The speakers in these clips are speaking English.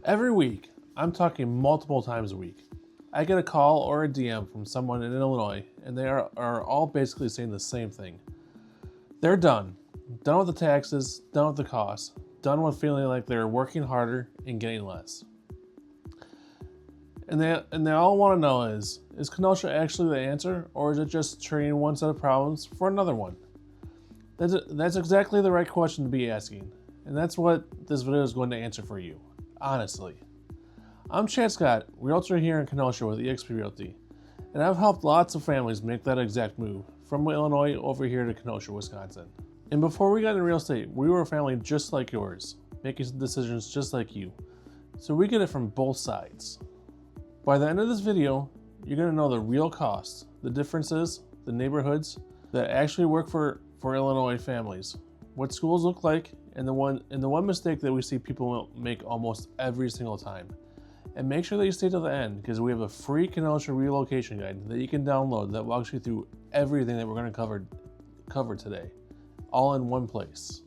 Every week, I'm talking multiple times a week, I get a call or a DM from someone in Illinois, and they are all basically saying the same thing. They're done. Done with the taxes, done with the costs, done with feeling like they're working harder and getting less. And they all want to know is Kenosha actually the answer, or is it just trading one set of problems for another one? That's exactly the right question to be asking, and that's what this video is going to answer for you, honestly. I'm Aalia Scott, Realtor here in Kenosha with eXp Realty, and I've helped lots of families make that exact move from Illinois over here to Kenosha, Wisconsin. And before we got into real estate, we were a family just like yours, making decisions just like you. So we get it from both sides. By the end of this video, you're going to know the real costs, the differences, the neighborhoods that actually work for Illinois families, what schools look like, and the one mistake that we see people make almost every single time. And make sure that you stay till the end, because we have a free Kenosha relocation guide that you can download that walks you through everything that we're going to cover today, all in one place.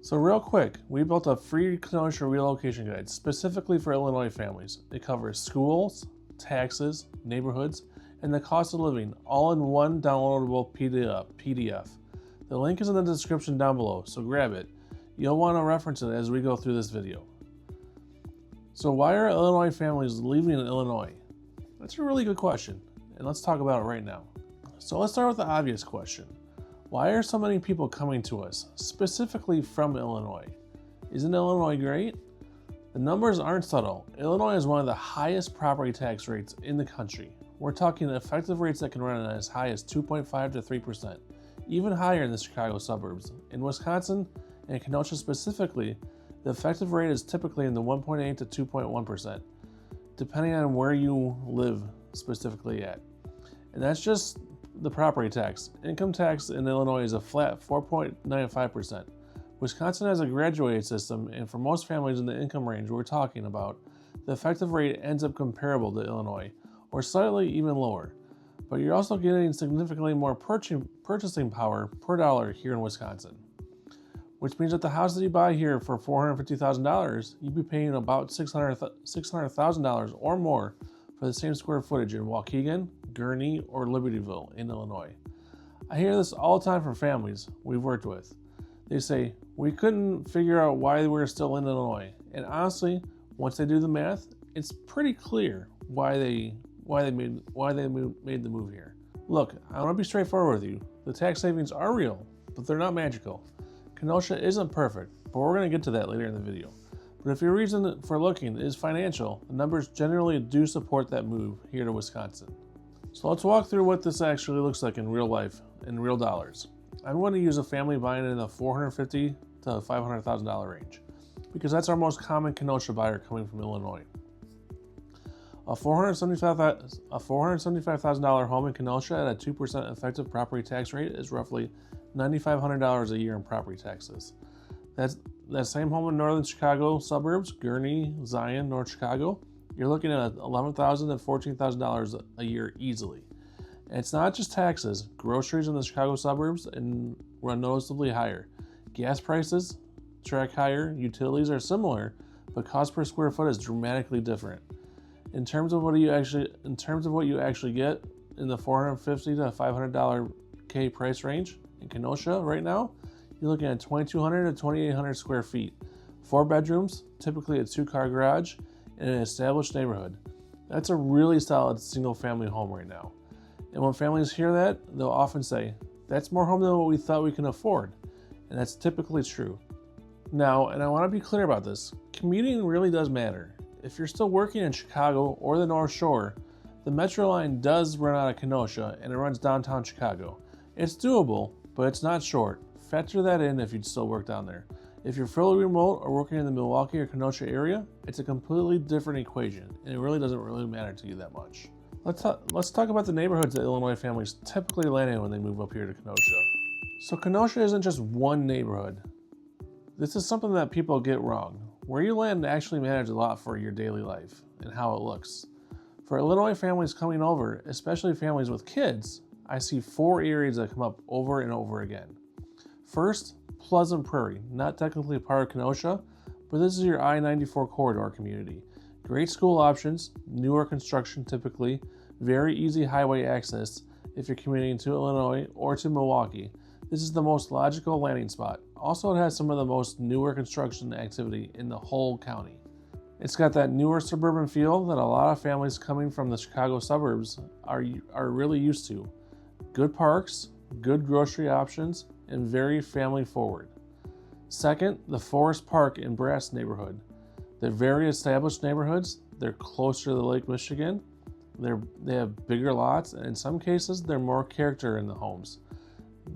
So real quick, we built a free Kenosha relocation guide specifically for Illinois families. It covers schools, taxes, neighborhoods, and the cost of living, all in one downloadable PDF. The link is in the description down below, so grab it. You'll want to reference it as we go through this video. So why are Illinois families leaving Illinois? That's a really good question, and let's talk about it right now. So let's start with the obvious question. Why are so many people coming to us, specifically from Illinois? Isn't Illinois great? The numbers aren't subtle. Illinois is one of the highest property tax rates in the country. We're talking effective rates that can run as high as 2.5 to 3%, even higher in the Chicago suburbs. In Wisconsin, and Kenosha specifically, the effective rate is typically in the 1.8 to 2.1%, depending on where you live specifically at. And that's just the property tax. Income tax in Illinois is a flat 4.95%. Wisconsin has a graduated system, and for most families in the income range we're talking about, the effective rate ends up comparable to Illinois, or slightly even lower. But you're also getting significantly more purchasing power per dollar here in Wisconsin, which means that the house that you buy here for $450,000, you'd be paying about $600,000 or more for the same square footage in Waukegan, Gurnee, or Libertyville in Illinois. I hear this all the time from families we've worked with. They say, we couldn't figure out why we're still in Illinois. And honestly, once they do the math, it's pretty clear why they made the move here. Look, I want to be straightforward with you. The tax savings are real, but they're not magical. Kenosha isn't perfect, but we're going to get to that later in the video. But if your reason for looking is financial, the numbers generally do support that move here to Wisconsin. So let's walk through what this actually looks like in real life, in real dollars. I'm going to use a family buying in the $450,000 to $500,000 range, because that's our most common Kenosha buyer coming from Illinois. A $475,000 home in Kenosha at a 2% effective property tax rate is roughly $9,500 a year in property taxes. That same home in northern Chicago suburbs, Gurnee, Zion, North Chicago, you're looking at $11,000 to $14,000 a year easily. And it's not just taxes. Groceries in the Chicago suburbs run noticeably higher. Gas prices track higher. Utilities are similar, but cost per square foot is dramatically different. In terms of what you actually get in the $450,000 to $500,000 price range in Kenosha right now, you're looking at 2,200 to 2,800 square feet, 4 bedrooms, typically a 2-car garage, in an established neighborhood. That's a really solid single-family home right now. And when families hear that, they'll often say, "That's more home than what we thought we can afford," and that's typically true. Now, and I want to be clear about this, commuting really does matter. If you're still working in Chicago or the North Shore, the Metro line does run out of Kenosha and it runs downtown Chicago. It's doable, but it's not short. Factor that in if you'd still work down there. If you're fully remote or working in the Milwaukee or Kenosha area, it's a completely different equation, and it really doesn't matter to you that much. Let's talk about the neighborhoods that Illinois families typically land in when they move up here to Kenosha. So Kenosha isn't just one neighborhood. This is something that people get wrong. Where you land actually matters a lot for your daily life and how it looks. For Illinois families coming over, especially families with kids, I see 4 areas that come up over and over again. First, Pleasant Prairie, not technically part of Kenosha, but this is your I-94 corridor community. Great school options, newer construction typically, very easy highway access if you're commuting to Illinois or to Milwaukee. This is the most logical landing spot. Also, it has some of the most newer construction activity in the whole county. It's got that newer suburban feel that a lot of families coming from the Chicago suburbs are really used to. Good parks, good grocery options, and very family forward. Second, the Forest Park and Brass neighborhood. They're very established neighborhoods. They're closer to the Lake Michigan. They have bigger lots, and in some cases, they're more character in the homes.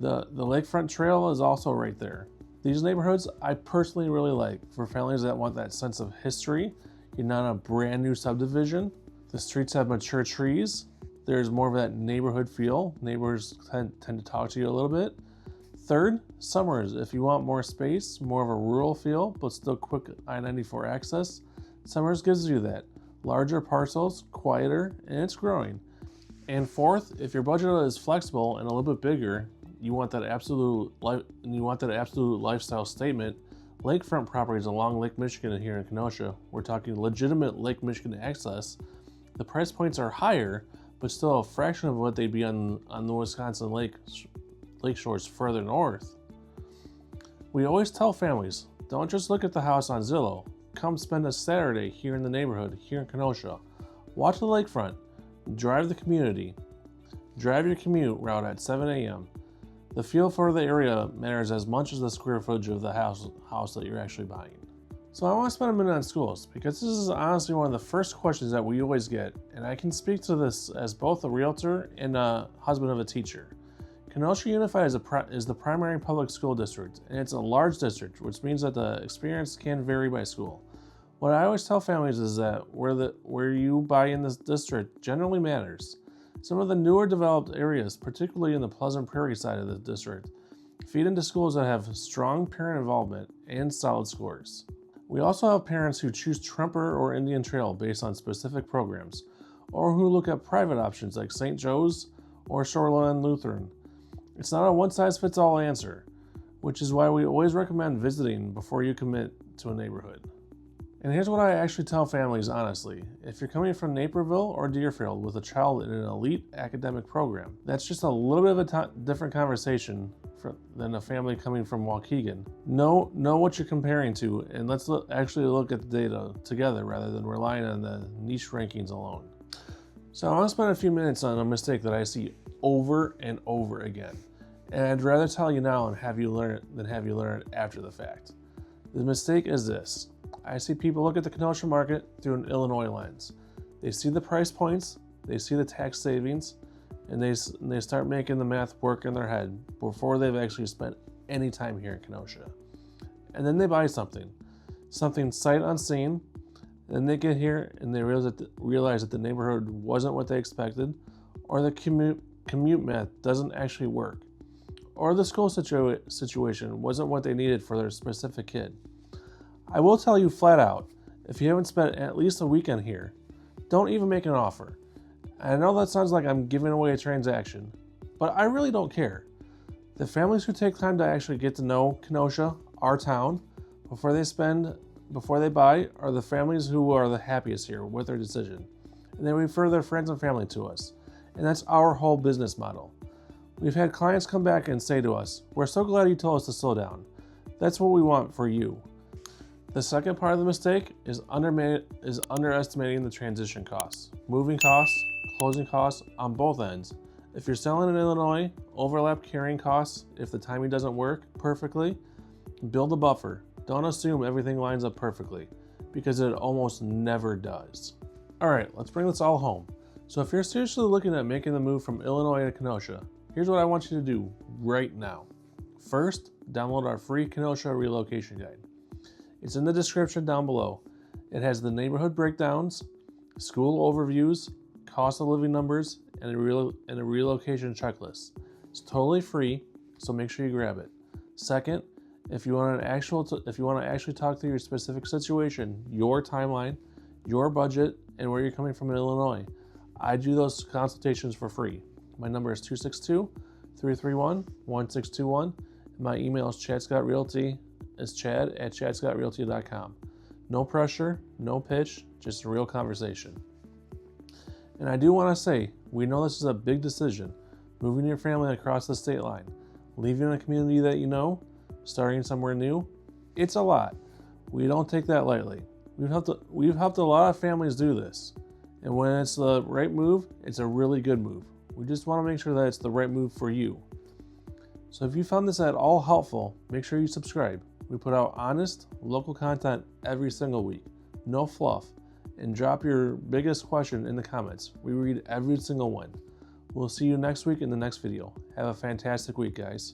The lakefront trail is also right there. These neighborhoods I personally really like for families that want that sense of history. You're not a brand new subdivision. The streets have mature trees. There's more of that neighborhood feel. Neighbors tend to talk to you a little bit. Third, Summers. If you want more space, more of a rural feel, but still quick I-94 access, Summers gives you that. Larger parcels, quieter, and it's growing. And fourth, if your budget is flexible and a little bit bigger, you want that absolute lifestyle statement, lakefront properties along Lake Michigan here in Kenosha, we're talking legitimate Lake Michigan access. The price points are higher, but still a fraction of what they'd be on the Wisconsin lake shores further north. We always tell families, don't just look at the house on Zillow. Come spend a Saturday here in the neighborhood, here in Kenosha. Watch the lakefront. Drive the community. Drive your commute route at 7 a.m. The feel for the area matters as much as the square footage of the house that you're actually buying. So I want to spend a minute on schools because this is honestly one of the first questions that we always get, and I can speak to this as both a realtor and a husband of a teacher. Kenosha Unified is the primary public school district, and it's a large district, which means that the experience can vary by school. What I always tell families is that where you buy in this district generally matters. Some of the newer developed areas, particularly in the Pleasant Prairie side of the district, feed into schools that have strong parent involvement and solid scores. We also have parents who choose Tremper or Indian Trail based on specific programs, or who look at private options like St. Joe's or Shoreline Lutheran. It's not a one-size-fits-all answer, which is why we always recommend visiting before you commit to a neighborhood. And here's what I actually tell families honestly. If you're coming from Naperville or Deerfield with a child in an elite academic program, that's just a little bit of a different conversation than a family coming from Waukegan. Know what you're comparing to, and let's actually look at the data together rather than relying on the niche rankings alone. So I want to spend a few minutes on a mistake that I see over and over again. And I'd rather tell you now and have you learn it than have you learn it after the fact. The mistake is this. I see people look at the Kenosha market through an Illinois lens. They see the price points, they see the tax savings, and they start making the math work in their head before they've actually spent any time here in Kenosha. And then they buy something sight unseen. Then they get here and they realize that the neighborhood wasn't what they expected, or the commute math doesn't actually work, or the school situation wasn't what they needed for their specific kid. I will tell you flat out, if you haven't spent at least a weekend here, don't even make an offer. I know that sounds like I'm giving away a transaction, but I really don't care. The families who take time to actually get to know Kenosha, our town, before they buy, are the families who are the happiest here with their decision. And they refer their friends and family to us. And that's our whole business model. We've had clients come back and say to us, "We're so glad you told us to slow down. That's what we want for you." The second part of the mistake is underestimating the transition costs, moving costs, closing costs on both ends. If you're selling in Illinois, overlap carrying costs if the timing doesn't work perfectly. Build a buffer. Don't assume everything lines up perfectly, because it almost never does. All right, let's bring this all home. So if you're seriously looking at making the move from Illinois to Kenosha, here's what I want you to do right now. First, download our free Kenosha relocation guide. It's in the description down below. It has the neighborhood breakdowns, school overviews, cost of living numbers, and a relocation checklist. It's totally free, so make sure you grab it. Second, if you want to actually talk through your specific situation, your timeline, your budget, and where you're coming from in Illinois, I do those consultations for free. My number is 262-331-1621. And my email is chadscottrealty. It's chad@chadscottrealty.com. No pressure, no pitch, just a real conversation. And I do want to say, we know this is a big decision. Moving your family across the state line, leaving a community that you know, starting somewhere new, it's a lot. We don't take that lightly. We've helped a lot of families do this. And when it's the right move, it's a really good move. We just want to make sure that it's the right move for you. So if you found this at all helpful, make sure you subscribe. We put out honest, local content every single week. No fluff. And drop your biggest question in the comments. We read every single one. We'll see you next week in the next video. Have a fantastic week, guys.